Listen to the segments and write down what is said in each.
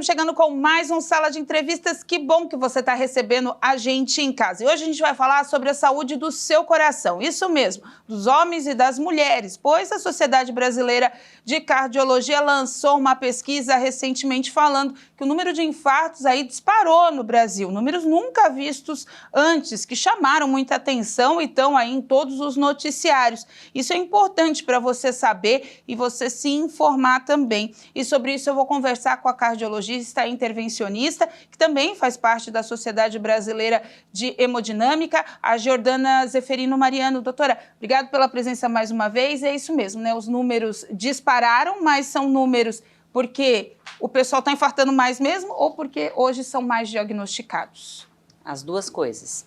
chegando com mais um Sala de Entrevistas. Que bom que você está recebendo a gente em casa. E hoje a gente vai falar sobre a saúde do seu coração. Isso mesmo, dos homens e das mulheres, pois a Sociedade Brasileira de Cardiologia lançou uma pesquisa recentemente falando que o número de infartos aí disparou no Brasil. Números nunca vistos antes, que chamaram muita atenção e estão aí em todos os noticiários. Isso é importante para você saber e você se informar também. E sobre isso eu vou conversar com a cardiologista intervencionista, que também faz parte da Sociedade Brasileira de Hemodinâmica, a Jordana Zeferino Mariano. Doutora, obrigado pela presença mais uma vez. É isso mesmo, né? Os números dispararam, mas são números porque o pessoal está infartando mais mesmo ou porque hoje são mais diagnosticados? As duas coisas.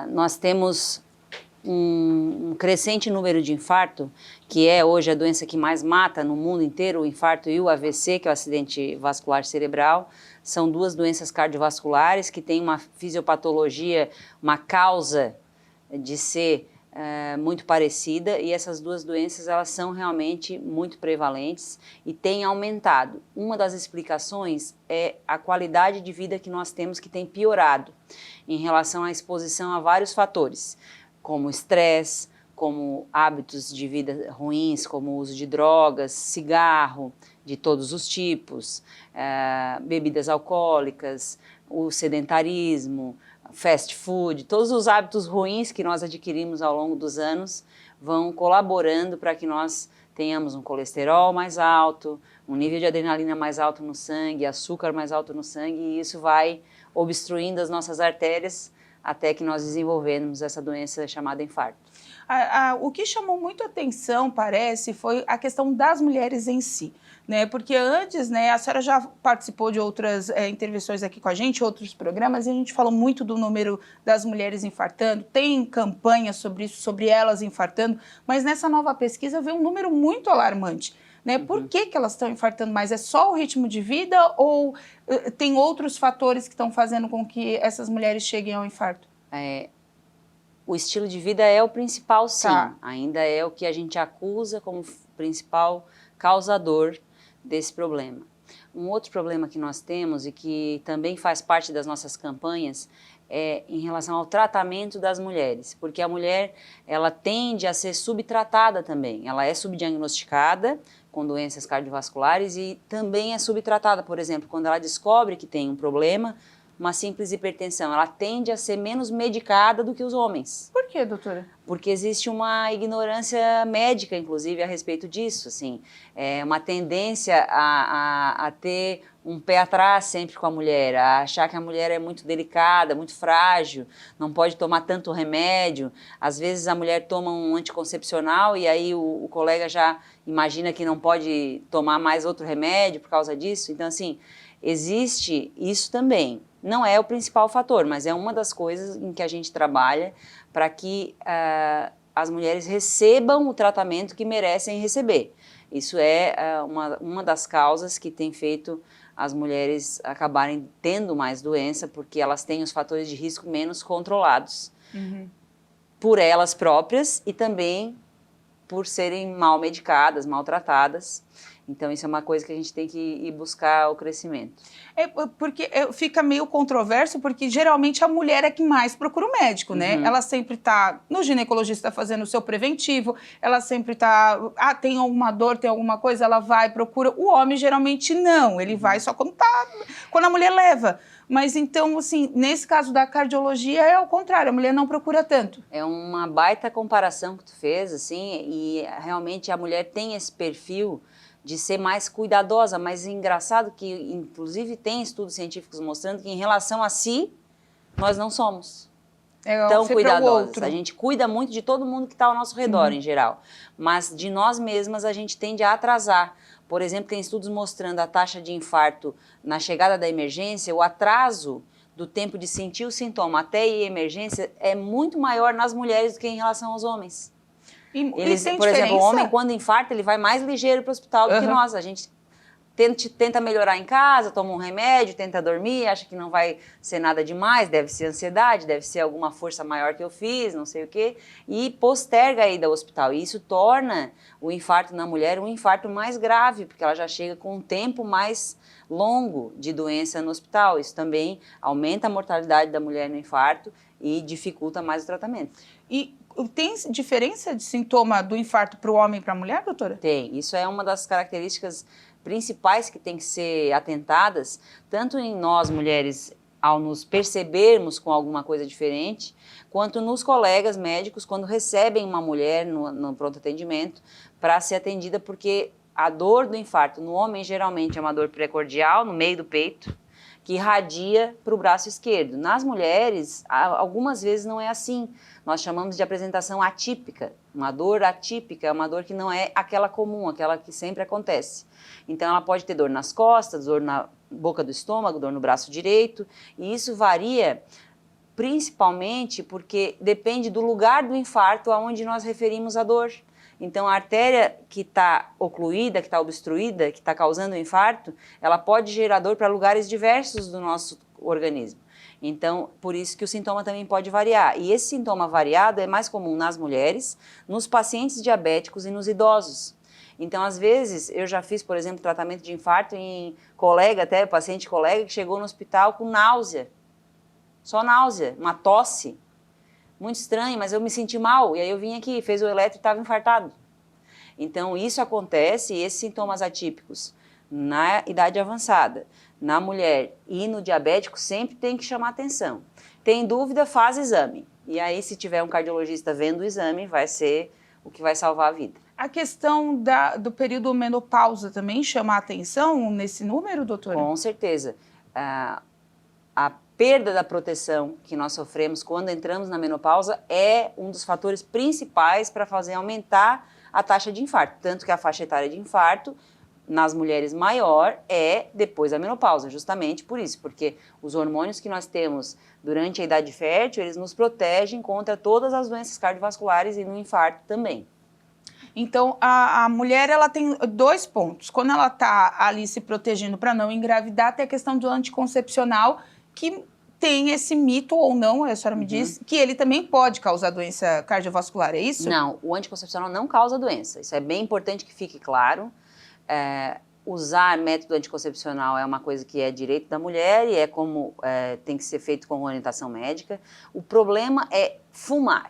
Nós temos um crescente número de infarto, que é hoje a doença que mais mata no mundo inteiro, o infarto e o AVC, que é o acidente vascular cerebral. São duas doenças cardiovasculares que têm uma fisiopatologia, uma causa de ser muito parecida, e essas duas doenças elas são realmente muito prevalentes e têm aumentado. Uma das explicações é a qualidade de vida que nós temos, que tem piorado em relação à exposição a vários fatores, como estresse, como hábitos de vida ruins, como o uso de drogas, cigarro de todos os tipos, bebidas alcoólicas, o sedentarismo, fast food, todos os hábitos ruins que nós adquirimos ao longo dos anos vão colaborando para que nós tenhamos um colesterol mais alto, um nível de adrenalina mais alto no sangue, açúcar mais alto no sangue, e isso vai obstruindo as nossas artérias até que nós desenvolvemos essa doença chamada infarto. O que chamou muito atenção, parece, foi a questão das mulheres em si, né? Porque antes, né, a senhora já participou de outras intervenções aqui com a gente, outros programas, e a gente falou muito do número das mulheres infartando, tem campanha sobre isso, sobre elas infartando, mas nessa nova pesquisa veio um número muito alarmante, né? Por que elas estão infartando mais? É só o ritmo de vida ou tem outros fatores que estão fazendo com que essas mulheres cheguem ao infarto? O estilo de vida é o principal, sim. Tá. Ainda é o que a gente acusa como principal causador desse problema. Um outro problema que nós temos e que também faz parte das nossas campanhas é em relação ao tratamento das mulheres, porque a mulher ela tende a ser subtratada também. Ela é subdiagnosticada com doenças cardiovasculares e também é subtratada, por exemplo, quando ela descobre que tem um problema, uma simples hipertensão, ela tende a ser menos medicada do que os homens. Por quê, doutora? Porque existe uma ignorância médica, inclusive, a respeito disso, assim, uma tendência a ter um pé atrás sempre com a mulher, a achar que a mulher é muito delicada, muito frágil, não pode tomar tanto remédio. Às vezes a mulher toma um anticoncepcional e aí o colega já imagina que não pode tomar mais outro remédio por causa disso. Então, assim, existe isso também. Não é o principal fator, mas é uma das coisas em que a gente trabalha para que as mulheres recebam o tratamento que merecem receber. Isso é uma das causas que tem feito as mulheres acabarem tendo mais doença, porque elas têm os fatores de risco menos controlados por elas próprias e também por serem mal medicadas, maltratadas. Então, isso é uma coisa que a gente tem que ir buscar o crescimento. Porque fica meio controverso, porque geralmente a mulher é que mais procura o médico, né? Ela sempre está no ginecologista fazendo o seu preventivo, ela sempre está, tem alguma dor, tem alguma coisa, ela vai, procura. O homem geralmente não, ele vai só quando a mulher leva. Mas então, assim, nesse caso da cardiologia é ao contrário, a mulher não procura tanto. É uma baita comparação que tu fez, assim, e realmente a mulher tem esse perfil de ser mais cuidadosa, mas é engraçado que, inclusive, tem estudos científicos mostrando que, em relação a si, nós não somos tão cuidadosas. A gente cuida muito de todo mundo que está ao nosso redor, em geral, mas de nós mesmas a gente tende a atrasar. Por exemplo, tem estudos mostrando a taxa de infarto na chegada da emergência, o atraso do tempo de sentir o sintoma até ir à emergência é muito maior nas mulheres do que em relação aos homens. Por exemplo, o homem, quando infarta, ele vai mais ligeiro para o hospital do que nós. tenta melhorar em casa, toma um remédio, tenta dormir, acha que não vai ser nada demais, deve ser ansiedade, deve ser alguma força maior que eu fiz, não sei o quê, e posterga a ida ao hospital. E isso torna o infarto na mulher um infarto mais grave, porque ela já chega com um tempo mais longo de doença no hospital. Isso também aumenta a mortalidade da mulher no infarto e dificulta mais o tratamento. E tem diferença de sintoma do infarto para o homem e para a mulher, doutora? Tem. Isso é uma das características principais que tem que ser atentadas, tanto em nós mulheres, ao nos percebermos com alguma coisa diferente, quanto nos colegas médicos, quando recebem uma mulher no pronto atendimento para ser atendida, porque a dor do infarto no homem geralmente é uma dor precordial, no meio do peito, que irradia para o braço esquerdo. Nas mulheres, algumas vezes não é assim. Nós chamamos de apresentação atípica. Uma dor atípica é uma dor que não é aquela comum, aquela que sempre acontece. Então, ela pode ter dor nas costas, dor na boca do estômago, dor no braço direito, e isso varia principalmente porque depende do lugar do infarto aonde nós referimos a dor. Então, a artéria que está ocluída, que está obstruída, que está causando o infarto, ela pode gerar dor para lugares diversos do nosso organismo. Então, por isso que o sintoma também pode variar. E esse sintoma variado é mais comum nas mulheres, nos pacientes diabéticos e nos idosos. Então, às vezes, eu já fiz, por exemplo, tratamento de infarto em colega, até paciente colega, que chegou no hospital com náusea. Só náusea, uma tosse. Muito estranho, mas eu me senti mal. E aí eu vim aqui, fez o eletro e estava infartado. Então, isso acontece, e esses sintomas atípicos na idade avançada, na mulher e no diabético, sempre tem que chamar atenção. Tem dúvida, faz exame. E aí, se tiver um cardiologista vendo o exame, vai ser o que vai salvar a vida. A questão do período menopausa também chama a atenção nesse número, doutora? Com certeza. A perda da proteção que nós sofremos quando entramos na menopausa é um dos fatores principais para fazer aumentar a taxa de infarto. Tanto que a faixa etária de infarto nas mulheres maior é depois da menopausa, justamente por isso, porque os hormônios que nós temos durante a idade fértil, eles nos protegem contra todas as doenças cardiovasculares e no infarto também. Então, a mulher, ela tem 2 pontos. Quando ela está ali se protegendo para não engravidar, tem a questão do anticoncepcional, que tem esse mito ou não, a senhora me diz, que ele também pode causar doença cardiovascular, é isso? Não, o anticoncepcional não causa doença. Isso é bem importante que fique claro. Usar método anticoncepcional é uma coisa que é direito da mulher e é como tem que ser feito com orientação médica. O problema é fumar.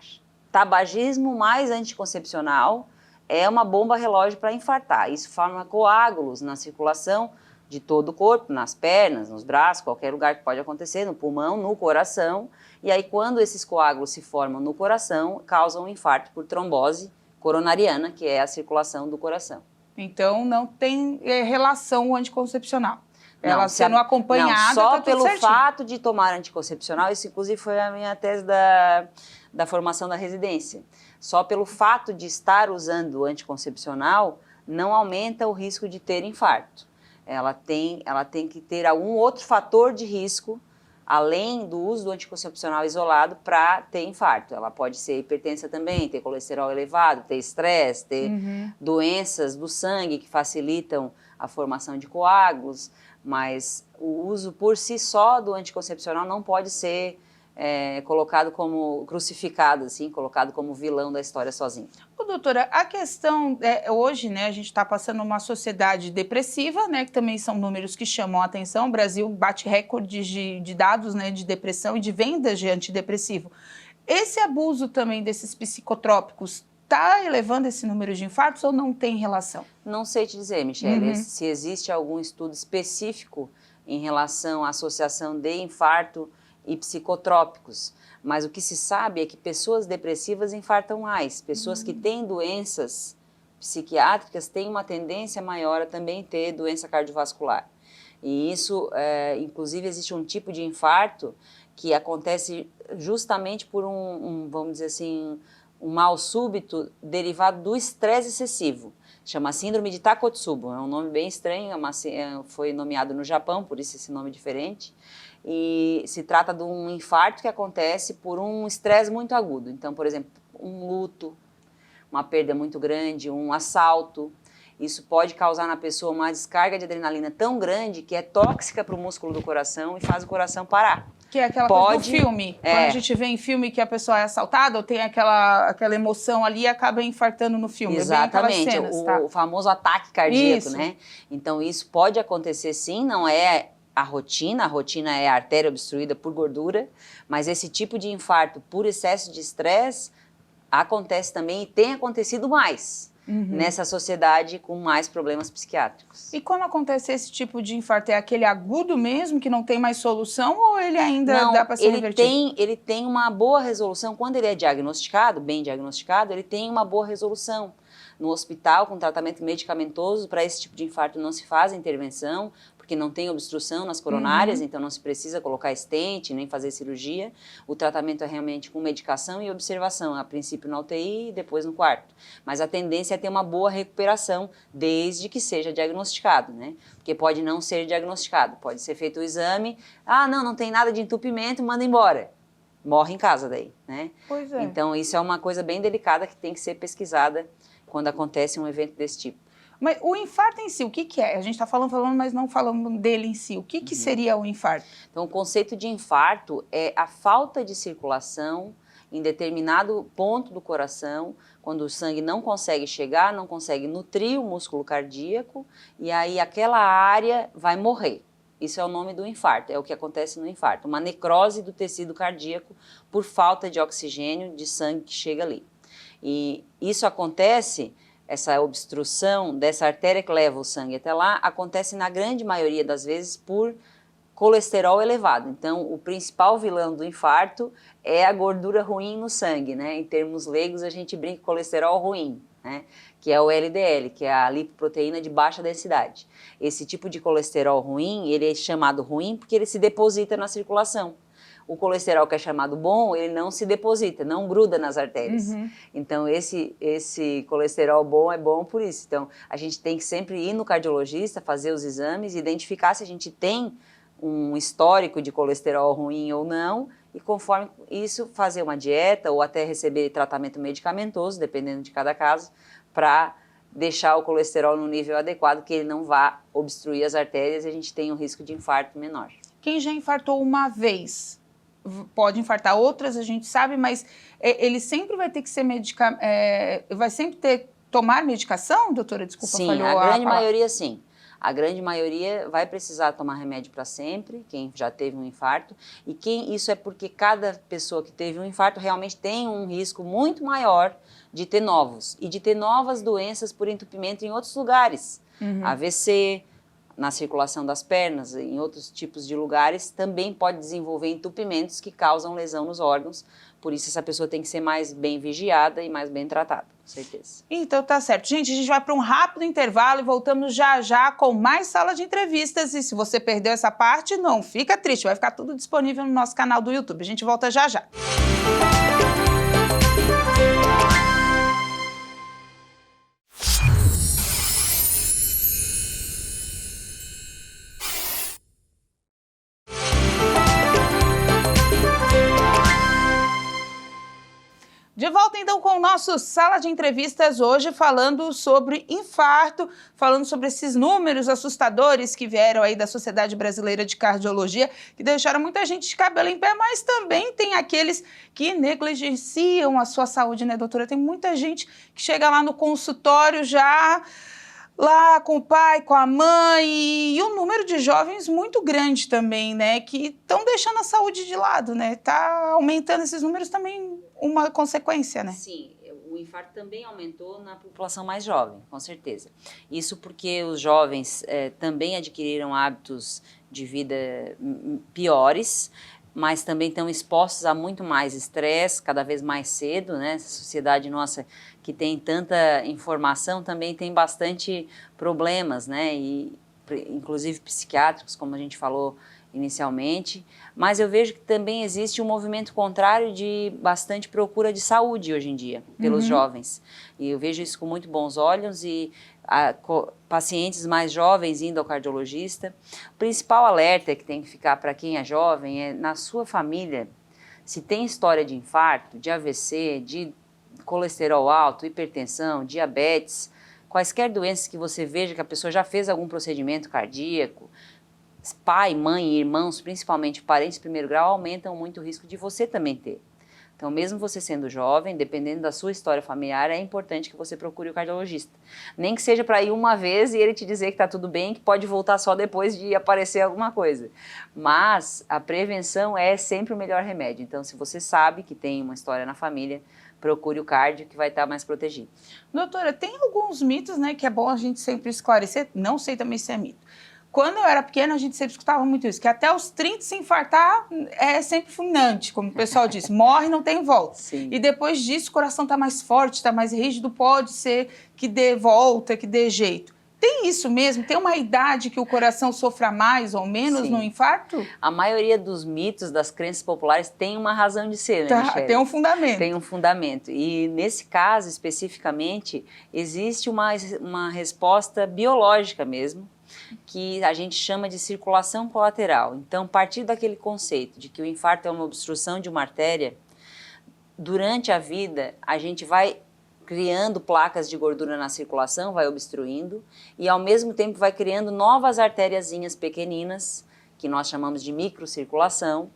Tabagismo mais anticoncepcional é uma bomba relógio para infartar. Isso forma coágulos na circulação de todo o corpo, nas pernas, nos braços, qualquer lugar que pode acontecer, no pulmão, no coração. E aí, quando esses coágulos se formam no coração, causam um infarto por trombose coronariana, que é a circulação do coração. Então, não tem relação anticoncepcional. Ela sendo acompanhada, não, só tá tudo pelo certinho. fato de tomar anticoncepcional, isso inclusive foi a minha tese da formação da residência. Só pelo fato de estar usando o anticoncepcional, não aumenta o risco de ter infarto. Ela tem que ter algum outro fator de risco, além do uso do anticoncepcional isolado, para ter infarto. Ela pode ser hipertensa também, ter colesterol elevado, ter estresse, ter doenças do sangue que facilitam a formação de coágulos, mas o uso por si só do anticoncepcional não pode ser colocado como crucificado, assim, colocado como vilão da história sozinho. Ô, doutora, a questão hoje, né, a gente está passando uma sociedade depressiva, né, que também são números que chamam a atenção. O Brasil bate recordes de dados, né, de depressão e de vendas de antidepressivo. Esse abuso também desses psicotrópicos está elevando esse número de infartos ou não tem relação? Não sei te dizer, Michele, se existe algum estudo específico em relação à associação de infarto e psicotrópicos, mas o que se sabe é que pessoas depressivas infartam mais, pessoas que têm doenças psiquiátricas têm uma tendência maior a também ter doença cardiovascular. E isso, inclusive, existe um tipo de infarto que acontece justamente por vamos dizer assim, um mal súbito derivado do estresse excessivo. Chama síndrome de Takotsubo, é um nome bem estranho, foi nomeado no Japão, por isso esse nome diferente. E se trata de um infarto que acontece por um estresse muito agudo. Então, por exemplo, um luto, uma perda muito grande, um assalto. Isso pode causar na pessoa uma descarga de adrenalina tão grande que é tóxica para o músculo do coração e faz o coração parar. Que é aquela coisa do filme. Quando a gente vê em filme que a pessoa é assaltada, ou tem aquela emoção ali e acaba infartando no filme. Exatamente, é bem cenas, tá? o famoso ataque cardíaco, Isso. né? Então isso pode acontecer sim, não é a rotina é a artéria obstruída por gordura, mas esse tipo de infarto por excesso de estresse acontece também e tem acontecido mais. Nessa sociedade com mais problemas psiquiátricos. E quando acontece esse tipo de infarto, é aquele agudo mesmo, que não tem mais solução, ou ele ainda dá para ser revertido? Ele tem uma boa resolução. Quando ele é diagnosticado, bem diagnosticado, ele tem uma boa resolução. No hospital, com tratamento medicamentoso, para esse tipo de infarto não se faz intervenção, porque não tem obstrução nas coronárias, então não se precisa colocar stent, nem fazer cirurgia. O tratamento é realmente com medicação e observação, a princípio na UTI e depois no quarto. Mas a tendência é ter uma boa recuperação, desde que seja diagnosticado, né? Porque pode não ser diagnosticado, pode ser feito o exame, não tem nada de entupimento, manda embora. Morre em casa daí, né? Pois é. Então isso é uma coisa bem delicada que tem que ser pesquisada quando acontece um evento desse tipo. Mas o infarto em si, o que é? A gente está falando, mas não falando dele em si. O que seria o infarto? Então, o conceito de infarto é a falta de circulação em determinado ponto do coração, quando o sangue não consegue chegar, não consegue nutrir o músculo cardíaco, e aí aquela área vai morrer. Isso é o nome do infarto, é o que acontece no infarto. Uma necrose do tecido cardíaco por falta de oxigênio, de sangue que chega ali. E isso acontece... Essa obstrução dessa artéria que leva o sangue até lá acontece na grande maioria das vezes por colesterol elevado. Então, o principal vilão do infarto é a gordura ruim no sangue, né? Em termos leigos, a gente brinca com colesterol ruim, né? Que é o LDL, que é a lipoproteína de baixa densidade. Esse tipo de colesterol ruim, ele é chamado ruim porque ele se deposita na circulação. O colesterol que é chamado bom, ele não se deposita, não gruda nas artérias. Então, esse colesterol bom é bom por isso. Então, a gente tem que sempre ir no cardiologista, fazer os exames, identificar se a gente tem um histórico de colesterol ruim ou não, e conforme isso, fazer uma dieta ou até receber tratamento medicamentoso, dependendo de cada caso, para deixar o colesterol no nível adequado, que ele não vá obstruir as artérias e a gente tenha um risco de infarto menor. Quem já infartou uma vez pode infartar, outras a gente sabe, mas ele sempre vai ter que ser vai sempre ter tomar medicação, doutora? Desculpa, sim, falhou a grande maioria sim. A grande maioria vai precisar tomar remédio para sempre, quem já teve um infarto, e isso é porque cada pessoa que teve um infarto realmente tem um risco muito maior de ter novos, e de ter novas doenças por entupimento em outros lugares, AVC, na circulação das pernas, em outros tipos de lugares, também pode desenvolver entupimentos que causam lesão nos órgãos. Por isso, essa pessoa tem que ser mais bem vigiada e mais bem tratada, com certeza. Então, tá certo. Gente, a gente vai para um rápido intervalo e voltamos já já com mais sala de entrevistas. E se você perdeu essa parte, não fica triste, vai ficar tudo disponível no nosso canal do YouTube. A gente volta já já. De volta, então, com o nosso Sala de Entrevistas hoje, falando sobre infarto, falando sobre esses números assustadores que vieram aí da Sociedade Brasileira de Cardiologia, que deixaram muita gente de cabelo em pé, mas também tem aqueles que negligenciam a sua saúde, né, doutora? Tem muita gente que chega lá no consultório já... lá com o pai, com a mãe, e um número de jovens muito grande também, né, que estão deixando a saúde de lado, né, tá aumentando esses números também, uma consequência, né? Sim, o infarto também aumentou na população mais jovem, com certeza. Isso porque os jovens também adquiriram hábitos de vida piores, mas também estão expostos a muito mais estresse, cada vez mais cedo, né? Essa sociedade nossa que tem tanta informação também tem bastante problemas, né? E, inclusive psiquiátricos, como a gente falou inicialmente, mas eu vejo que também existe um movimento contrário de bastante procura de saúde hoje em dia, pelos jovens. E eu vejo isso com muito bons olhos e pacientes mais jovens indo ao cardiologista. O principal alerta que tem que ficar para quem é jovem é, na sua família, se tem história de infarto, de AVC, de colesterol alto, hipertensão, diabetes, quaisquer doenças que você veja que a pessoa já fez algum procedimento cardíaco, pai, mãe, irmãos, principalmente parentes de primeiro grau, aumentam muito o risco de você também ter. Então, mesmo você sendo jovem, dependendo da sua história familiar, é importante que você procure o cardiologista. Nem que seja para ir uma vez e ele te dizer que está tudo bem, que pode voltar só depois de aparecer alguma coisa. Mas a prevenção é sempre o melhor remédio. Então, se você sabe que tem uma história na família, procure o cardio que vai estar mais protegido. Doutora, tem alguns mitos, né, que é bom a gente sempre esclarecer, não sei também se é mito. Quando eu era pequena, a gente sempre escutava muito isso, que até os 30 se infartar é sempre fulminante, como o pessoal diz, morre, não tem volta. Sim. E depois disso o coração está mais forte, está mais rígido, pode ser que dê volta, que dê jeito. Tem isso mesmo? Tem uma idade que o coração sofra mais ou menos Sim. no infarto? A maioria dos mitos, das crenças populares, tem uma razão de ser, né, Michele? Tem um fundamento. Tem um fundamento. E nesse caso, especificamente, existe uma resposta biológica mesmo, que a gente chama de circulação colateral. Então, a partir daquele conceito de que o infarto é uma obstrução de uma artéria, durante a vida, a gente vai criando placas de gordura na circulação, vai obstruindo, e ao mesmo tempo vai criando novas artériazinhas pequeninas, que nós chamamos de microcirculação,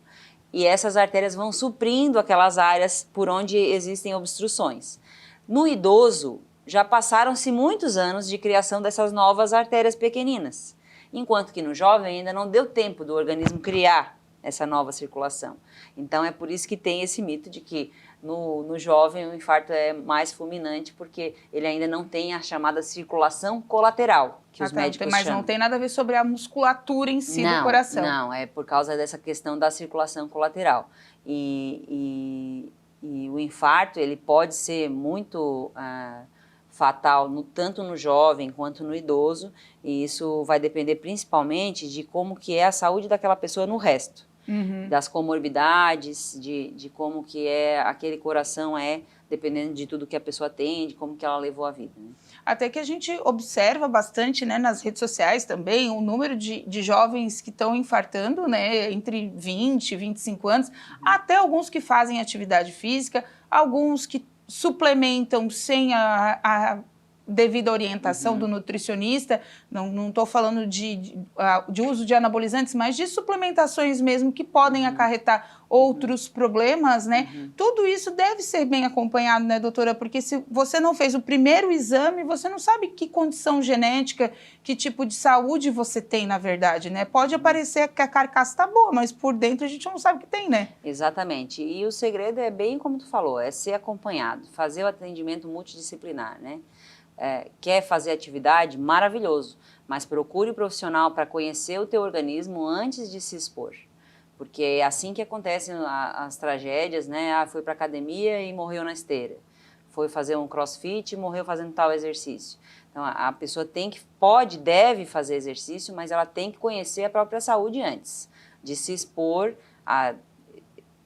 e essas artérias vão suprindo aquelas áreas por onde existem obstruções. No idoso, já passaram-se muitos anos de criação dessas novas artérias pequeninas, enquanto que no jovem ainda não deu tempo do organismo criar essa nova circulação. Então é por isso que tem esse mito de que no jovem o infarto é mais fulminante, porque ele ainda não tem a chamada circulação colateral, que os médicos mas chamam. Não tem nada a ver sobre a musculatura em si do coração. Não, é por causa dessa questão da circulação colateral. E o infarto, ele pode ser muito fatal, tanto no jovem quanto no idoso, e isso vai depender principalmente de como que é a saúde daquela pessoa no resto. Das comorbidades, de como que aquele coração dependendo de tudo que a pessoa tem, de como que ela levou a vida. Né? Até que a gente observa bastante, né, nas redes sociais também, o número de jovens que estão infartando, né, entre 20 e 25 anos, até alguns que fazem atividade física, alguns que suplementam sem a devida orientação do nutricionista, não estou falando de uso de anabolizantes, mas de suplementações mesmo que podem acarretar outros problemas, né? Tudo isso deve ser bem acompanhado, né, doutora? Porque se você não fez o primeiro exame, você não sabe que condição genética, que tipo de saúde você tem, na verdade, né? Pode aparecer que a carcaça está boa, mas por dentro a gente não sabe o que tem, né? Exatamente. E o segredo é bem como tu falou, é ser acompanhado, fazer o atendimento multidisciplinar, né? Quer fazer atividade? Maravilhoso, mas procure o profissional para conhecer o teu organismo antes de se expor, porque é assim que acontecem as tragédias, né? Foi para academia e morreu na esteira, foi fazer um crossfit e morreu fazendo tal exercício. Então a pessoa deve fazer exercício, mas ela tem que conhecer a própria saúde antes de se expor a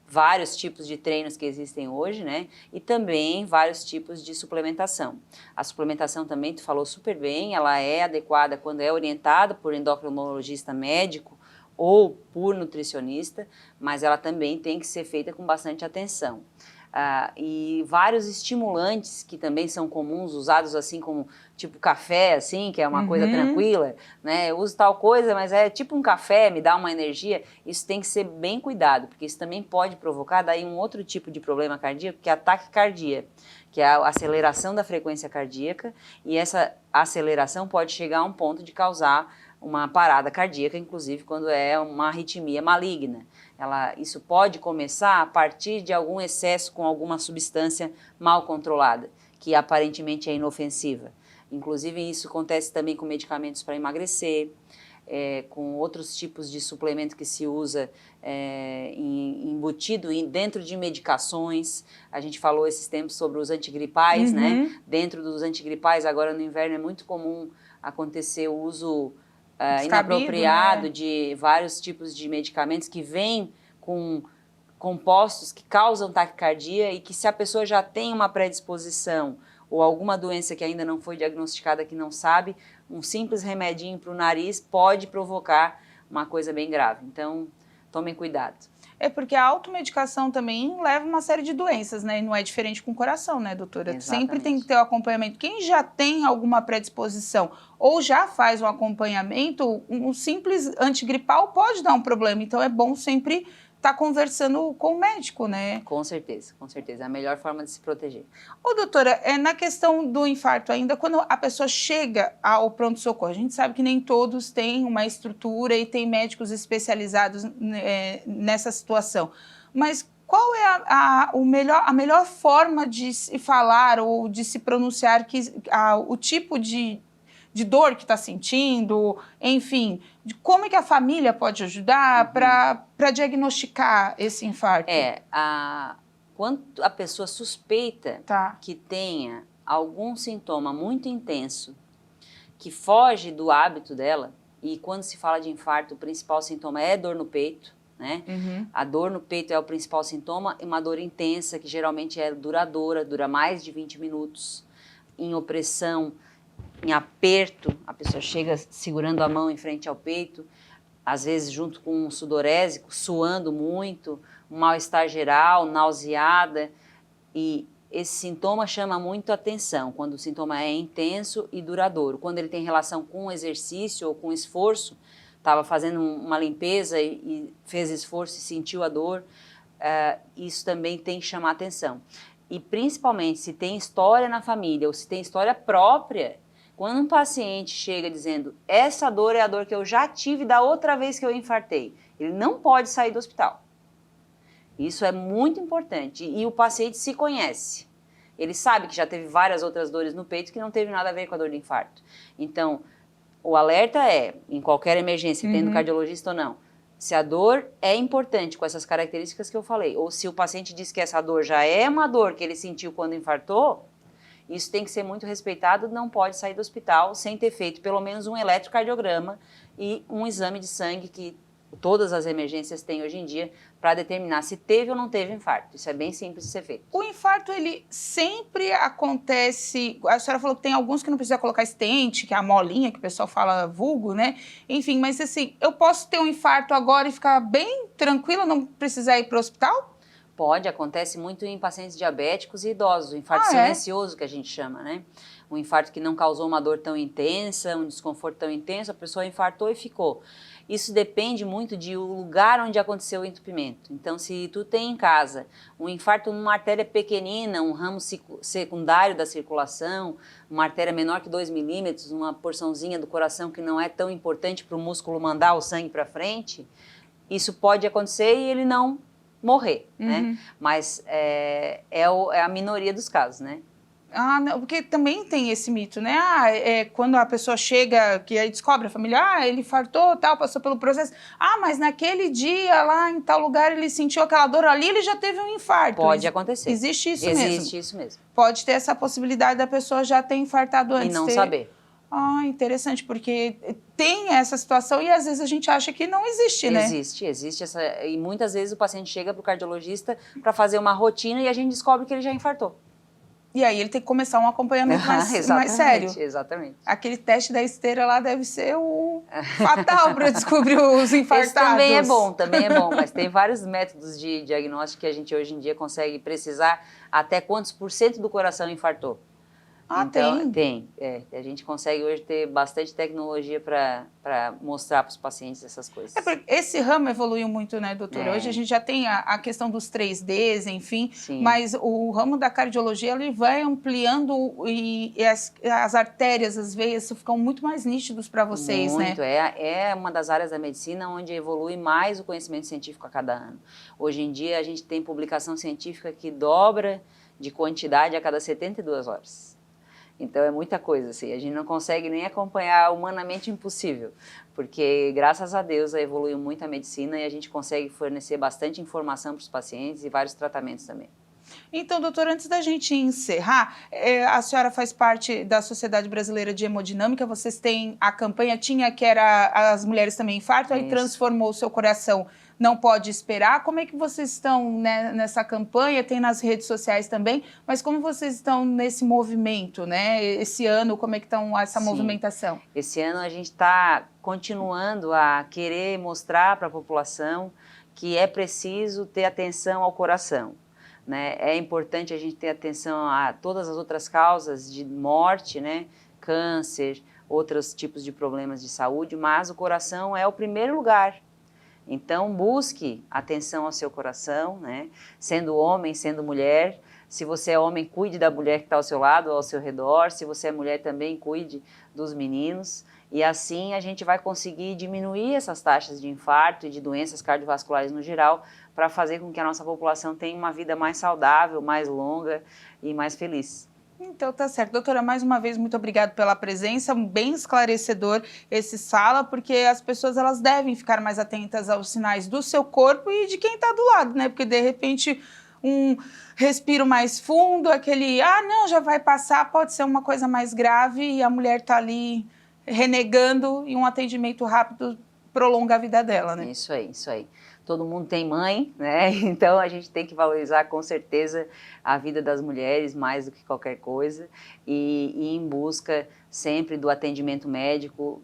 vários tipos de treinos que existem hoje, né? E também vários tipos de suplementação. A suplementação também, tu falou super bem, ela é adequada quando é orientada por endocrinologista médico ou por nutricionista, mas ela também tem que ser feita com bastante atenção. E vários estimulantes que também são comuns, usados assim como tipo café, assim, que é uma coisa tranquila, né? Eu uso tal coisa, mas é tipo um café, me dá uma energia. Isso tem que ser bem cuidado, porque isso também pode provocar daí um outro tipo de problema cardíaco, que é a taquicardia, que é a aceleração da frequência cardíaca, e essa aceleração pode chegar a um ponto de causar uma parada cardíaca, inclusive quando é uma arritmia maligna. Isso pode começar a partir de algum excesso com alguma substância mal controlada, que aparentemente é inofensiva. Inclusive isso acontece também com medicamentos para emagrecer, com outros tipos de suplemento que se usa embutido dentro de medicações. A gente falou esses tempos sobre os antigripais, né? Dentro dos antigripais, agora no inverno é muito comum acontecer o uso inapropriado, né? De vários tipos de medicamentos que vêm com compostos que causam taquicardia e que, se a pessoa já tem uma predisposição ou alguma doença que ainda não foi diagnosticada, que não sabe, um simples remedinho para o nariz pode provocar uma coisa bem grave. Então, tomem cuidado. É porque a automedicação também leva uma série de doenças, né? E não é diferente com o coração, né, doutora? Exatamente. Sempre tem que ter o acompanhamento. Quem já tem alguma predisposição ou já faz um acompanhamento, um simples antigripal pode dar um problema. Então é bom sempre estar conversando com o médico, né? Com certeza, com certeza. É a melhor forma de se proteger. Ô, doutora, na questão do infarto ainda, quando a pessoa chega ao pronto-socorro, a gente sabe que nem todos têm uma estrutura e tem médicos especializados nessa situação, mas qual é a melhor forma de se falar ou de se pronunciar o tipo de dor que está sentindo, enfim, de como é que a família pode ajudar para diagnosticar esse infarto? Quando a pessoa suspeita que tenha algum sintoma muito intenso, que foge do hábito dela, e quando se fala de infarto, o principal sintoma é dor no peito, né? A dor no peito é o principal sintoma, e uma dor intensa, que geralmente é duradoura, dura mais de 20 minutos, em opressão, em aperto, a pessoa chega segurando a mão em frente ao peito, às vezes junto com um sudorésico, suando muito, um mal-estar geral, nauseada, e esse sintoma chama muito atenção, quando o sintoma é intenso e duradouro. Quando ele tem relação com exercício ou com esforço, estava fazendo uma limpeza e fez esforço e sentiu a dor, isso também tem que chamar atenção. E principalmente se tem história na família ou se tem história própria. Quando um paciente chega dizendo, essa dor é a dor que eu já tive da outra vez que eu infartei, ele não pode sair do hospital. Isso é muito importante e o paciente se conhece. Ele sabe que já teve várias outras dores no peito que não teve nada a ver com a dor do infarto. Então, o alerta é, em qualquer emergência, tendo cardiologista ou não, se a dor é importante com essas características que eu falei, ou se o paciente diz que essa dor já é uma dor que ele sentiu quando infartou, isso tem que ser muito respeitado, não pode sair do hospital sem ter feito pelo menos um eletrocardiograma e um exame de sangue que todas as emergências têm hoje em dia para determinar se teve ou não teve infarto. Isso é bem simples de ser feito. O infarto, ele sempre acontece... A senhora falou que tem alguns que não precisa colocar stent, que é a molinha, que o pessoal fala vulgo, né? Enfim, mas assim, eu posso ter um infarto agora e ficar bem tranquila, não precisar ir para o hospital? Pode, acontece muito em pacientes diabéticos e idosos, o infarto silencioso que a gente chama, né? Um infarto que não causou uma dor tão intensa, um desconforto tão intenso, a pessoa infartou e ficou. Isso depende muito do lugar onde aconteceu o entupimento. Então, se tu tem em casa um infarto numa artéria pequenina, um ramo secundário da circulação, uma artéria menor que 2 milímetros, uma porçãozinha do coração que não é tão importante para o músculo mandar o sangue para frente, isso pode acontecer e ele não morrer, né? Mas é a minoria dos casos, né? Não, porque também tem esse mito, né? Quando a pessoa chega, que aí descobre a família, ele infartou, tal, passou pelo processo. Mas naquele dia, lá em tal lugar, ele sentiu aquela dor ali, ele já teve um infarto. Pode acontecer. Existe isso mesmo? Existe isso mesmo. Pode ter essa possibilidade da pessoa já ter infartado antes. E não saber. Interessante, porque tem essa situação e às vezes a gente acha que não existe, né? Existe essa, e muitas vezes o paciente chega para o cardiologista para fazer uma rotina e a gente descobre que ele já infartou. E aí ele tem que começar um acompanhamento mais sério. Exatamente. Aquele teste da esteira lá deve ser o fatal para descobrir os infartados. Esse também é bom, mas tem vários métodos de diagnóstico que a gente hoje em dia consegue precisar até quantos % do coração infartou. Então, tem. A gente consegue hoje ter bastante tecnologia para mostrar para os pacientes essas coisas. Esse ramo evoluiu muito, né, doutora? Hoje a gente já tem a questão dos 3Ds, enfim, mas o ramo da cardiologia, ele vai ampliando e as artérias, as veias ficam muito mais nítidos para vocês, né? Muito. É uma das áreas da medicina onde evolui mais o conhecimento científico a cada ano. Hoje em dia, a gente tem publicação científica que dobra de quantidade a cada 72 horas. Então é muita coisa, assim, a gente não consegue nem acompanhar, humanamente impossível, porque graças a Deus evoluiu muito a medicina e a gente consegue fornecer bastante informação para os pacientes e vários tratamentos também. Então, doutora, antes da gente encerrar, a senhora faz parte da Sociedade Brasileira de Hemodinâmica, vocês têm a campanha, que era as mulheres também infarto, aí transformou o seu coração, não pode esperar. Como é que vocês estão, né, nessa campanha? Tem nas redes sociais também, mas como vocês estão nesse movimento, né? Esse ano, como é que está essa movimentação? Esse ano a gente está continuando a querer mostrar para a população que é preciso ter atenção ao coração, né? É importante a gente ter atenção a todas as outras causas de morte, né? Câncer, outros tipos de problemas de saúde, mas o coração é o primeiro lugar. Então, busque atenção ao seu coração, né? Sendo homem, sendo mulher. Se você é homem, cuide da mulher que está ao seu lado, ao seu redor. Se você é mulher, também cuide dos meninos. E assim a gente vai conseguir diminuir essas taxas de infarto e de doenças cardiovasculares no geral, para fazer com que a nossa população tenha uma vida mais saudável, mais longa e mais feliz. Então tá certo. Doutora, mais uma vez, muito obrigada pela presença, bem esclarecedor esse Sala, porque as pessoas elas devem ficar mais atentas aos sinais do seu corpo e de quem está do lado, né? Porque de repente um respiro mais fundo, aquele, não, já vai passar, pode ser uma coisa mais grave e a mulher tá ali renegando e um atendimento rápido prolonga a vida dela, né? Isso aí, isso aí. Todo mundo tem mãe, né? Então a gente tem que valorizar com certeza a vida das mulheres mais do que qualquer coisa e ir em busca sempre do atendimento médico.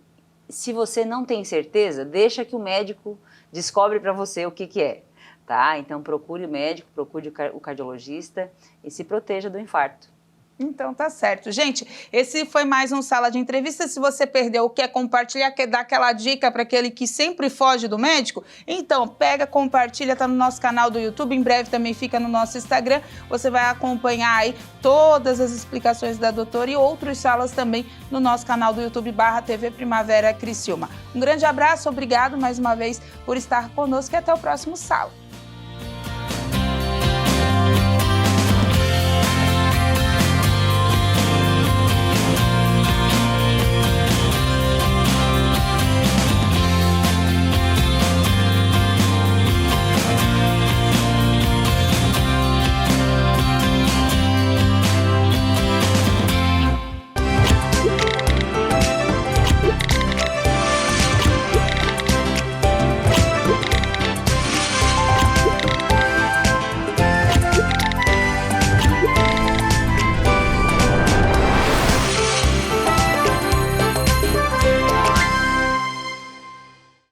Se você não tem certeza, deixa que o médico descobre para você o que é, tá? Então procure o médico, procure o cardiologista e se proteja do infarto. Então tá certo. Gente, esse foi mais um Sala de Entrevista. Se você perdeu, quer compartilhar, quer dar aquela dica para aquele que sempre foge do médico, então pega, compartilha, tá no nosso canal do YouTube, em breve também fica no nosso Instagram. Você vai acompanhar aí todas as explicações da doutora e outros salas também no nosso canal do YouTube /TV Primavera Criciúma. Um grande abraço, obrigado mais uma vez por estar conosco e até o próximo Sala.